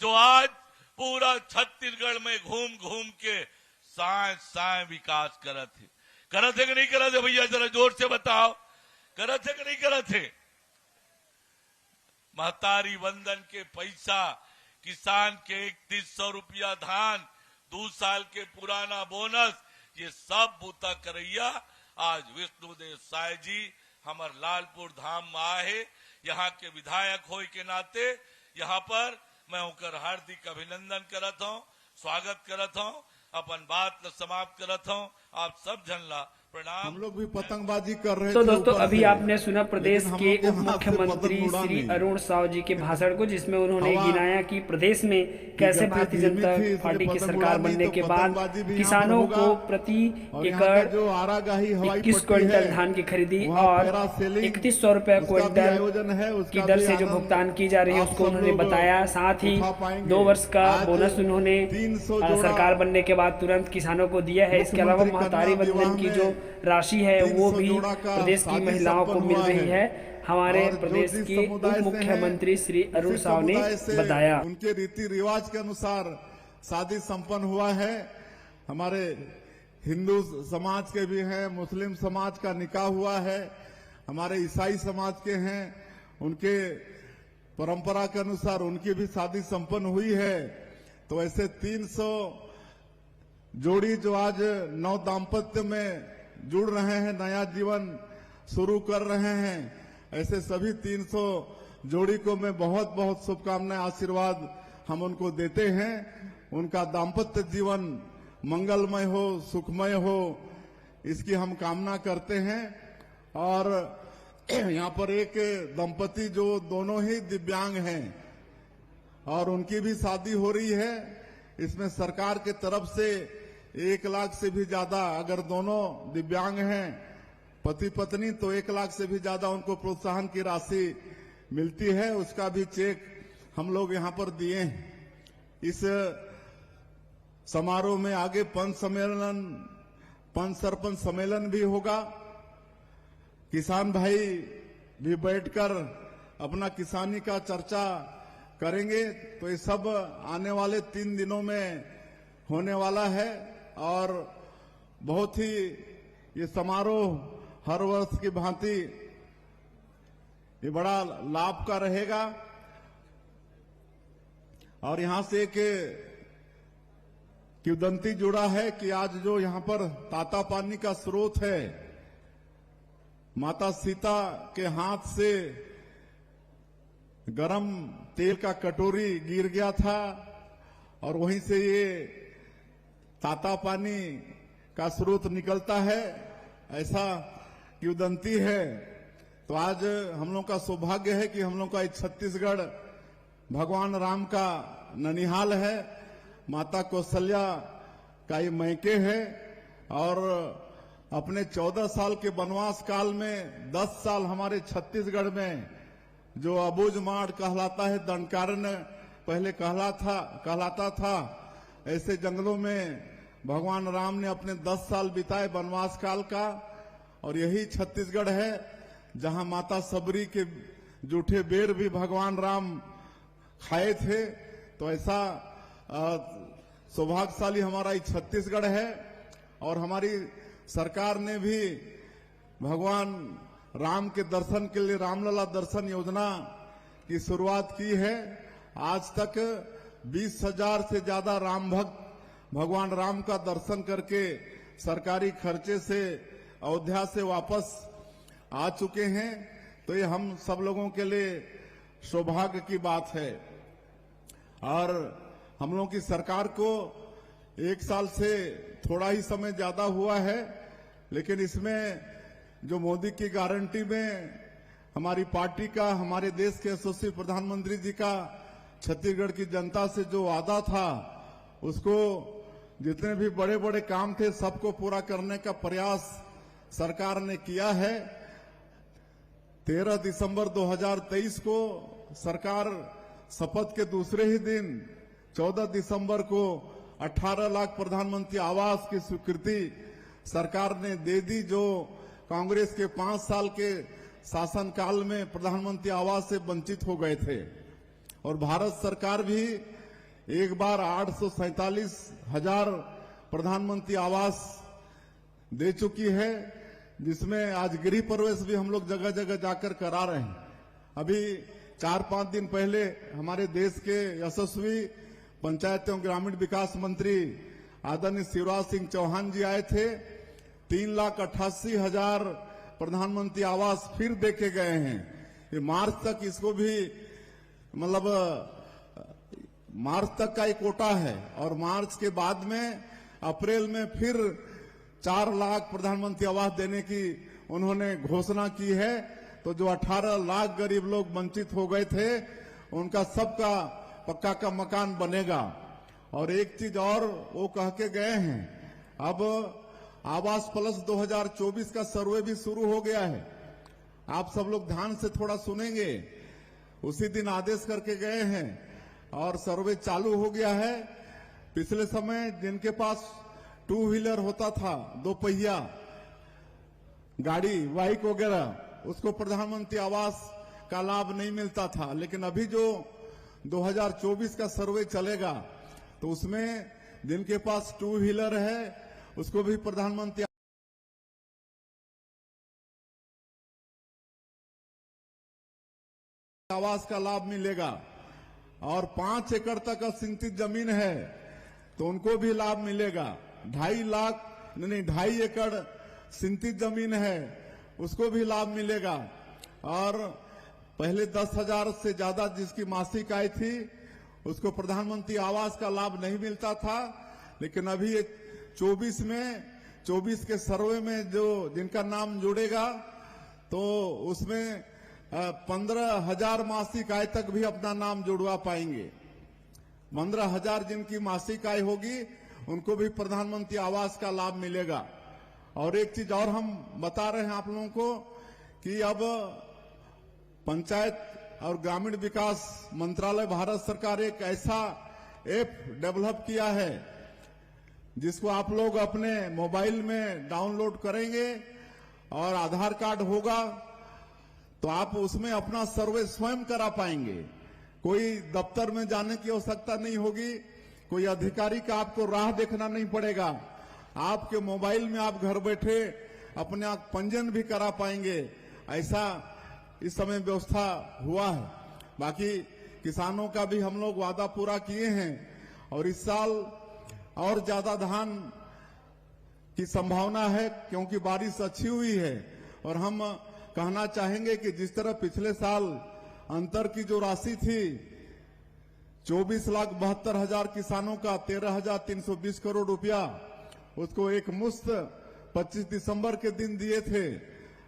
जो आज पूरा छत्तीसगढ़ में घूम घूम के साय विकास करत है कि नहीं करत है भैया, जरा जोर से बताओ, करत है कि नहीं करत है? महतारी वंदन के पैसा, किसान के 3100 रुपया धान, 2 साल के पुराना बोनस, ये सब बूता करैया आज विष्णुदेव साय जी हमार लालपुर धाम में आए। यहाँ के विधायक होए के नाते यहाँ पर मैं उनकर हार्दिक अभिनंदन करत हूँ, स्वागत करत हूँ, अपन बात ल समाप्त करत हूँ। आप सब जन ला प्रणाम। हम लोग भी पतंगबाजी कर रहे थे। तो दोस्तों अभी आपने सुना प्रदेश के उप मुख्यमंत्री श्री अरुण साव जी के भाषण को, जिसमें उन्होंने गिनाया कि प्रदेश में कैसे भारतीय जनता पार्टी की सरकार बनने के बाद किसानों को प्रति एकड़ 21 क्विंटल धान की खरीदी और 3100 रुपए क्विंटल की दर से जो भुगतान की जा रही है उसको उन्होंने बताया। साथ ही 2 वर्ष का बोनस उन्होंने सरकार बनने के बाद तुरंत किसानों को दिया है। इसके अलावा महतारी वंदन की जो राशि है वो भी प्रदेश की महिलाओं को मिल रही है, हमारे प्रदेश के उप मुख्यमंत्री श्री अरुण साव ने बताया। उनके रीति रिवाज के अनुसार शादी संपन्न हुआ है। हमारे हिंदू समाज के भी हैं, मुस्लिम समाज का निकाह हुआ है, हमारे ईसाई समाज के हैं, उनके परंपरा के अनुसार उनकी भी शादी संपन्न हुई है। तो ऐसे 300 जोड़ी जो आज नव दाम्पत्य में जुड़ रहे हैं, नया जीवन शुरू कर रहे हैं, ऐसे सभी 300 जोड़ी को मैं बहुत बहुत शुभकामनाएं, आशीर्वाद हम उनको देते हैं। उनका दाम्पत्य जीवन मंगलमय हो, सुखमय हो, इसकी हम कामना करते हैं। और यहाँ पर एक दंपति जो दोनों ही दिव्यांग हैं और उनकी भी शादी हो रही है। इसमें सरकार के तरफ से 1 लाख से भी ज्यादा, अगर दोनों दिव्यांग हैं पति पत्नी, तो 1 लाख से भी ज्यादा उनको प्रोत्साहन की राशि मिलती है। उसका भी चेक हम लोग यहाँ पर दिए हैं। इस समारोह में आगे पंच सरपंच सम्मेलन भी होगा। किसान भाई भी बैठकर अपना किसानी का चर्चा करेंगे। तो ये सब आने वाले 3 दिनों में होने वाला है और बहुत ही ये समारोह हर वर्ष की भांति ये बड़ा लाभ का रहेगा। और यहां से एक किंवदंती जुड़ा है कि आज जो यहां पर ताता पानी का स्रोत है, माता सीता के हाथ से गरम तेल का कटोरी गिर गया था और वहीं से ये ताता पानी का स्रोत निकलता है, ऐसा किंवदंती है। तो आज हम लोग का सौभाग्य है कि हम लोग का छत्तीसगढ़ भगवान राम का ननिहाल है, माता कौशल्या का ये मैके है। और अपने 14 साल के वनवास काल में 10 साल हमारे छत्तीसगढ़ में जो अबूझमाड़ कहलाता है, दंडकारण्य पहले कहलाता था, ऐसे जंगलों में भगवान राम ने अपने 10 साल बिताए वनवास काल का। और यही छत्तीसगढ़ है जहां माता सबरी के जूठे बेर भी भगवान राम खाए थे। तो ऐसा सौभाग्यशाली हमारा ये छत्तीसगढ़ है। और हमारी सरकार ने भी भगवान राम के दर्शन के लिए रामलला दर्शन योजना की शुरुआत की है। आज तक 20,000 से ज्यादा राम भक्त भगवान राम का दर्शन करके सरकारी खर्चे से अयोध्या से वापस आ चुके हैं। तो ये हम सब लोगों के लिए सौभाग्य की बात है। और हम लोगों की सरकार को 1 साल से थोड़ा ही समय ज्यादा हुआ है, लेकिन इसमें जो मोदी की गारंटी में हमारी पार्टी का, हमारे देश के यशस्वी प्रधानमंत्री जी का छत्तीसगढ़ की जनता से जो वादा था, उसको जितने भी बड़े बड़े काम थे सबको पूरा करने का प्रयास सरकार ने किया है। 13 दिसंबर 2023 को सरकार शपथ के दूसरे ही दिन 14 दिसंबर को 18 लाख प्रधानमंत्री आवास की स्वीकृति सरकार ने दे दी, जो कांग्रेस के 5 साल के शासनकाल में प्रधानमंत्री आवास से वंचित हो गए थे। और भारत सरकार भी एक बार 847,000 प्रधानमंत्री आवास दे चुकी है, जिसमें आज गृह प्रवेश भी हम लोग जगह जगह जाकर करा रहे हैं। अभी 4-5 दिन पहले हमारे देश के यशस्वी पंचायत एवं ग्रामीण विकास मंत्री आदरणीय शिवराज सिंह चौहान जी आए थे। 3,88,000 प्रधानमंत्री आवास फिर देके गए हैं। ये मार्च तक इसको भी मतलब मार्च तक का एक कोटा है और मार्च के बाद में अप्रैल में फिर 4 लाख प्रधानमंत्री आवास देने की उन्होंने घोषणा की है। तो जो 18 लाख गरीब लोग वंचित हो गए थे उनका सबका पक्का का मकान बनेगा। और एक चीज और वो कह के गए हैं, अब आवास प्लस 2024 का सर्वे भी शुरू हो गया है। आप सब लोग ध्यान से थोड़ा सुनेंगे। उसी दिन आदेश करके गए हैं और सर्वे चालू हो गया है। पिछले समय जिनके पास 2 व्हीलर होता था, 2 पहिया गाड़ी, बाइक वगैरह, उसको प्रधानमंत्री आवास का लाभ नहीं मिलता था। लेकिन अभी जो 2024 का सर्वे चलेगा तो उसमें जिनके पास 2 व्हीलर है उसको भी प्रधानमंत्री आवास का लाभ मिलेगा। और 5 एकड़ तक सिंचित जमीन है तो उनको भी लाभ मिलेगा। 2.5 एकड़ सिंचित जमीन है उसको भी लाभ मिलेगा। और पहले 10,000 से ज्यादा जिसकी मासिक आय थी उसको प्रधानमंत्री आवास का लाभ नहीं मिलता था। लेकिन अभी ये 24 के सर्वे में जो जिनका नाम जुड़ेगा तो उसमें 15,000 मासिक आय तक भी अपना नाम जुड़वा पाएंगे। 15,000 जिनकी मासिक आय होगी उनको भी प्रधानमंत्री आवास का लाभ मिलेगा। और एक चीज और हम बता रहे हैं आप लोगों को कि अब पंचायत और ग्रामीण विकास मंत्रालय भारत सरकार एक ऐसा ऐप डेवलप किया है जिसको आप लोग अपने मोबाइल में डाउनलोड करेंगे और आधार कार्ड होगा तो आप उसमें अपना सर्वे स्वयं करा पाएंगे। कोई दफ्तर में जाने की आवश्यकता नहीं होगी, कोई अधिकारी का आपको राह देखना नहीं पड़ेगा। आपके मोबाइल में आप घर बैठे अपने आप पंजीयन भी करा पाएंगे। ऐसा इस समय व्यवस्था हुआ है। बाकी किसानों का भी हम लोग वादा पूरा किए हैं और इस साल और ज्यादा धान की संभावना है क्योंकि बारिश अच्छी हुई है। और हम कहना चाहेंगे कि जिस तरह पिछले साल अंतर की जो राशि थी 24,72,000 किसानों का 13,320 करोड़ रुपया उसको एक मुश्त 25 दिसंबर के दिन दिए थे।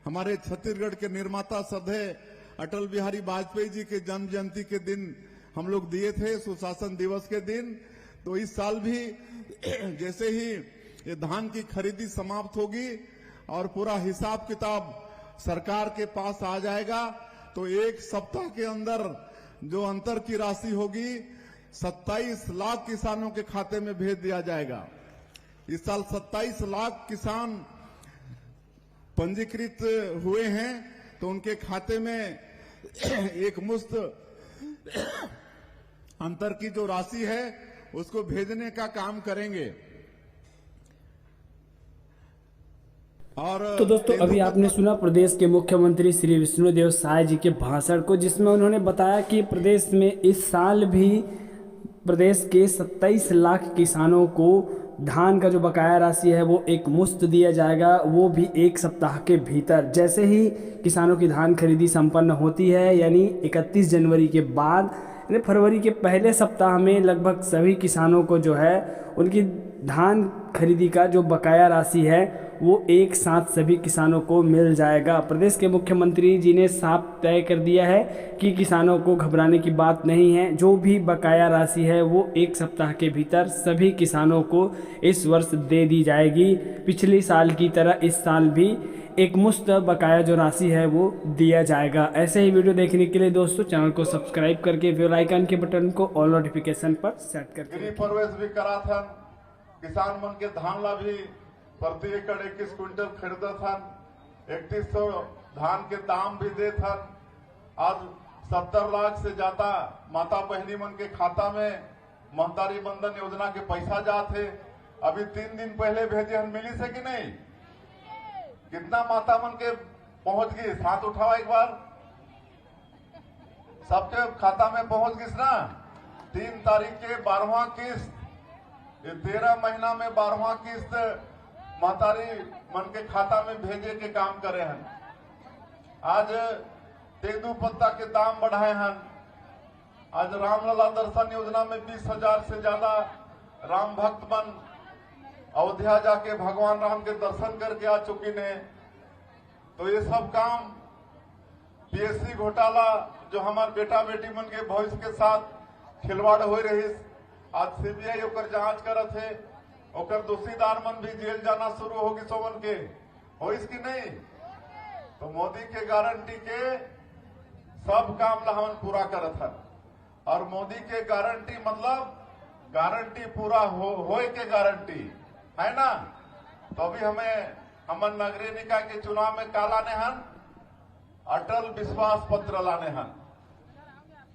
हमारे छत्तीसगढ़ के निर्माता श्रद्धेय अटल बिहारी वाजपेयी जी के जन्म जयंती के दिन हम लोग दिए थे, सुशासन दिवस के दिन। तो इस साल भी जैसे ही ये धान की खरीदी समाप्त होगी और पूरा हिसाब किताब सरकार के पास आ जाएगा तो 1 सप्ताह के अंदर जो अंतर की राशि होगी 27 लाख किसानों के खाते में भेज दिया जाएगा। इस साल 27 लाख किसान पंजीकृत हुए हैं तो उनके खाते में एक मुश्त अंतर की जो राशि है उसको भेजने का काम करेंगे। और तो दोस्तों अभी आपने सुना प्रदेश के मुख्यमंत्री श्री विष्णुदेव साय जी के भाषण को, जिसमें उन्होंने बताया कि प्रदेश में इस साल भी प्रदेश के 27 लाख किसानों को धान का जो बकाया राशि है वो एक मुश्त दिया जाएगा, वो भी 1 सप्ताह के भीतर। जैसे ही किसानों की धान खरीदी संपन्न होती है यानी 31 जनवरी के बाद यानी फरवरी के पहले सप्ताह में लगभग सभी किसानों को जो है उनकी धान खरीदी का जो बकाया राशि है वो एक साथ सभी किसानों को मिल जाएगा। प्रदेश के मुख्यमंत्री जी ने साफ तय कर दिया है कि किसानों को घबराने की बात नहीं है। जो भी बकाया राशि है वो 1 सप्ताह के भीतर सभी किसानों को इस वर्ष दे दी जाएगी। पिछले साल की तरह इस साल भी एक मुश्त बकाया जो राशि है वो दिया जाएगा। ऐसे ही वीडियो देखने के लिए दोस्तों चैनल को सब्सक्राइब करके बेल आइकन के बटन को ऑल नोटिफिकेशन पर सेट करके गृह प्रवेश भी करा था। किसान मन के धान ला भी प्रति एकड़ 21 क्विंटल खरीदा था। 3100 धान के दाम भी दे था। आज 70 लाख से ज्यादा माता बहनी मन के खाता में महतारी बंधन योजना के पैसा जाते अभी 3 दिन पहले भेजे हम मिली से कि नहीं? कितना माता मन के पहुंच गई? हाथ उठाओ एक बार। सबके खाता में पहुंच गई ना? 3 तारीख के 12वां किस्त, ये 13 महीना में 12वां किस्त महतारी मन के खाता में भेजे के काम करे हैं। आज तेंदू पत्ता के दाम बढ़ाए हैं। आज रामलला दर्शन योजना में 20,000 से ज्यादा राम भक्त मन अयोध्या जाके भगवान राम के दर्शन करके आ चुकी ने। तो ये सब काम पीएससी घोटाला जो हमारे बेटा बेटी मन के भविष्य के साथ खिलवाड़ हो रही, आज सीबीआई ओकर जांच करत है। ओकर दोषीदार मन भी जेल जाना शुरू होगी सोवन के हो इसकी नहीं। तो मोदी के गारंटी के सब काम ला हमन पूरा करत है। और मोदी के गारंटी मतलब गारंटी पूरा होए के गारंटी है ना। तो अभी हमें हमन नगरीय निकाय के चुनाव में का लाने हन? अटल विश्वास पत्र लाने हन।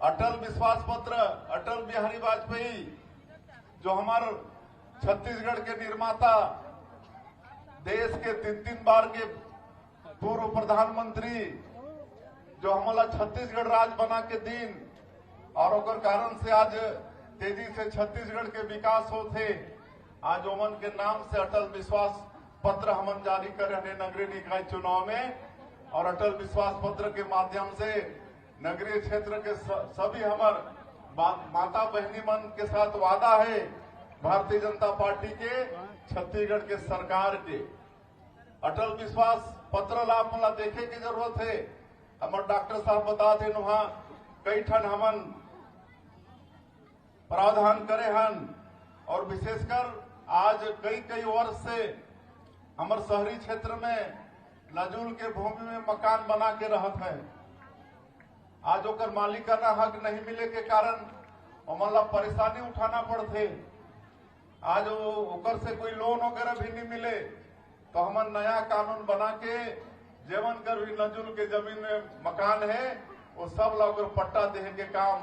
अटल विश्वास पत्र अटल बिहारी वाजपेयी जो हमारे छत्तीसगढ़ के निर्माता, देश के 3 बार के पूर्व प्रधानमंत्री, जो हमारा छत्तीसगढ़ राज्य बना के दिन और ओकर कारण से आज तेजी से छत्तीसगढ़ के विकास होते। आज ओमन के नाम से अटल विश्वास पत्र हमन जारी करे हैं नगरीय निकाय चुनाव में। और अटल विश्वास पत्र के माध्यम से नगरीय क्षेत्र के सभी हमार माता बहनी मन के साथ वादा है भारतीय जनता पार्टी के छत्तीसगढ़ के सरकार के। अटल विश्वास पत्र ला मला देखे की जरूरत है। हमारे डॉक्टर साहब बता थे वहां कई ठन हमन प्रावधान करे हन। और विशेषकर आज कई वर्ष से हमारे शहरी क्षेत्र में नजूल के भूमि में मकान बना के रहत है। आज ओकर मालिकाना हक नहीं मिले के कारण हमला परेशानी उठाना पड़ते। आज ओकर से कोई लोन वगैरह भी नहीं मिले तो हमन नया कानून बना के जेवन कर भी नजूल के जमीन में मकान है वो सब लोग पट्टा देने के काम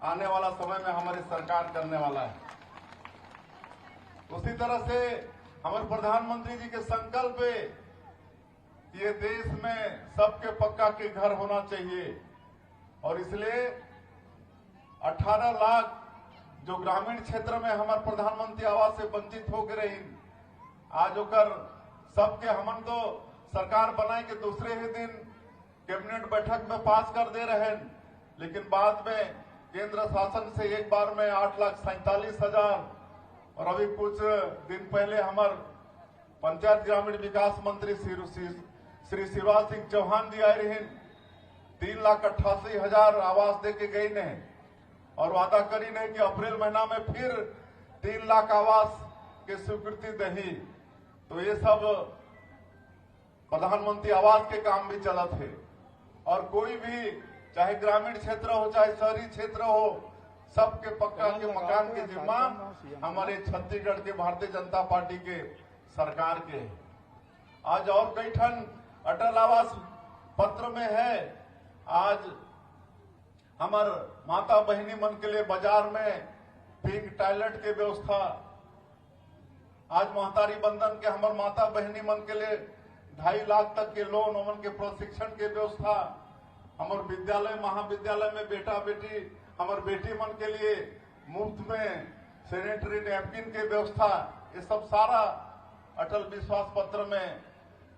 आने वाला समय में हमारी सरकार करने वाला है। उसी तरह से हमारे प्रधानमंत्री जी के संकल्प है ये देश में सबके पक्का के घर होना चाहिए। और इसलिए 18 लाख जो ग्रामीण क्षेत्र में हमारे प्रधानमंत्री आवास से वंचित हो गए रही, आज ओकर सबके हमन तो सरकार बनाए के दूसरे ही दिन कैबिनेट बैठक में पास कर दे रहे हैं। लेकिन बाद में केंद्र शासन से एक बार में 8,47,000 और अभी कुछ दिन पहले हमारे पंचायत ग्रामीण विकास मंत्री श्री शिवराज सिंह चौहान जी आए रहे 3,88,000 आवास दे के गई ने। और वादा करी नहीं कि अप्रैल महीना में फिर 3 लाख आवास के स्वीकृति दही। तो ये सब प्रधानमंत्री आवास के काम भी चलत है। और कोई भी चाहे ग्रामीण क्षेत्र हो चाहे शहरी क्षेत्र हो सबके पक्का के मकान के जिम्मा हमारे छत्तीसगढ़ के भारतीय जनता पार्टी के सरकार के है। आज और कई ठन अटल आवास पत्र में है। आज हमार माता बहनी मन के लिए बाजार में पिंक टॉयलेट के व्यवस्था, आज महतारी बंधन के हमार माता बहनी मन के लिए 2.5 लाख तक के लोन, उमन के प्रशिक्षण के व्यवस्था, हमार विद्यालय महाविद्यालय में बेटा बेटी हमार बेटी मन के लिए मुफ्त में सैनिटरी नैपकिन के व्यवस्था, ये सब सारा अटल विश्वास पत्र में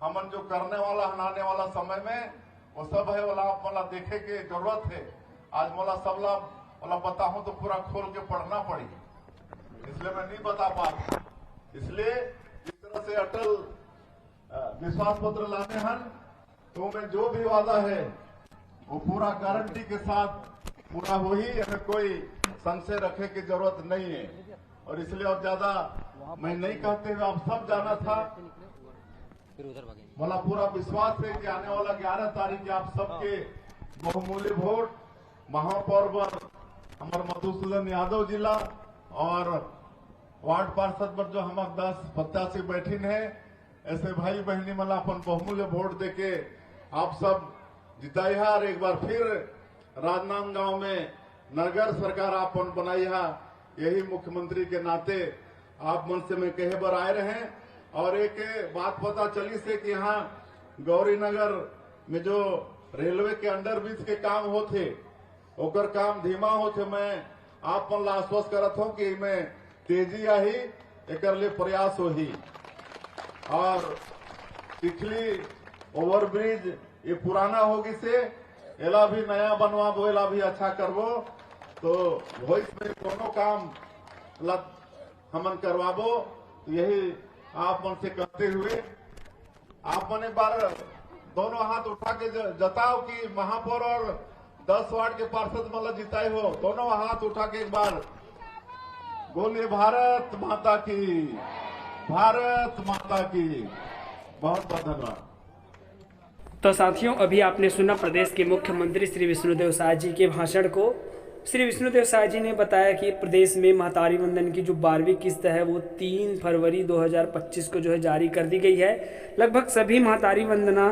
हमन जो करने वाला आने वाला समय में वो सब है वाला आप वाला देखे के जरूरत है। आज मला सब वाला बताऊं तो पूरा खोल के पढ़ना पड़ी, इसलिए मैं नहीं बता पा। इसलिए इस तरह से अटल विश्वास पत्र लाने हन तो में जो भी वादा है वो पूरा गारंटी के साथ पूरा हो ही, हमें कोई संशय रखे की जरूरत नहीं है। और इसलिए और ज्यादा मैं नहीं कहते हुए आप सब जाना था, मला पूरा विश्वास है कि आने वाला 11 तारीख के आप सबके बहुमूल्य वोट महापौर हमारे मधुसूदन यादव जिला और वार्ड पार्षद पर जो हमारे 10 प्रत्याशी बैठीन है, ऐसे भाई बहनी मला अपन बहुमूल्य वोट देके आप सब जिताई है। और एक बार फिर राजनांदगांव में नगर सरकार अपन बनाई है, यही मुख्यमंत्री के नाते आप मन से मैं कहे बर आए रहे। और एक बात पता चली से कि यहाँ गौरीनगर में जो रेलवे के अंडरब्रिज के काम होते ओकर काम धीमा होते, मैं आप मन ला आश्वस्त करत हूँ कि मैं तेजी आई एकर लिए प्रयास होही। और पिछली ओवरब्रिज ये पुराना होगी से एला भी नया बनवाबो, एला भी अच्छा करबो, तो वॉइस में दोनों काम हमन करवाबो। यही आप मन से कहते हुए आप मन एक बार दोनों हाथ उठा के जताओ कि महापौर और 10 वार्ड के पार्षद मतलब जिताए हो। दोनों हाथ उठा के एक बार बोलिए भारत माता की, भारत माता की। बहुत बहुत धन्यवाद। तो साथियों, अभी आपने सुना प्रदेश के मुख्यमंत्री श्री विष्णुदेव साय जी के भाषण को। श्री विष्णुदेव साय जी ने बताया कि प्रदेश में महतारी वंदन की जो 12वीं किस्त है वो 3 फरवरी 2025 को जो है जारी कर दी गई है। लगभग सभी महतारी वंदना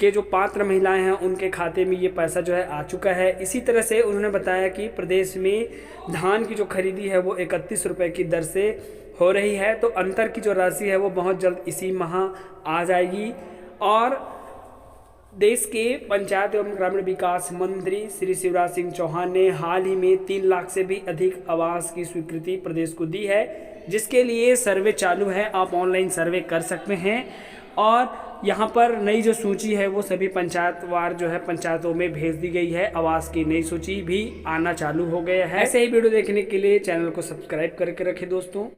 के जो पात्र महिलाएं हैं उनके खाते में ये पैसा जो है आ चुका है। इसी तरह से उन्होंने बताया कि प्रदेश में धान की जो खरीदी है वो 31 रुपये की दर से हो रही है, तो अंतर की जो राशि है वो बहुत जल्द इसी माह आ जाएगी। और देश के पंचायत एवं ग्रामीण विकास मंत्री श्री शिवराज सिंह चौहान ने हाल ही में 3 लाख से भी अधिक आवास की स्वीकृति प्रदेश को दी है, जिसके लिए सर्वे चालू है। आप ऑनलाइन सर्वे कर सकते हैं और यहाँ पर नई जो सूची है वो सभी पंचायतवार जो है पंचायतों में भेज दी गई है। आवास की नई सूची भी आना चालू हो गया है। ऐसे ही वीडियो देखने के लिए चैनल को सब्सक्राइब करके रखें दोस्तों।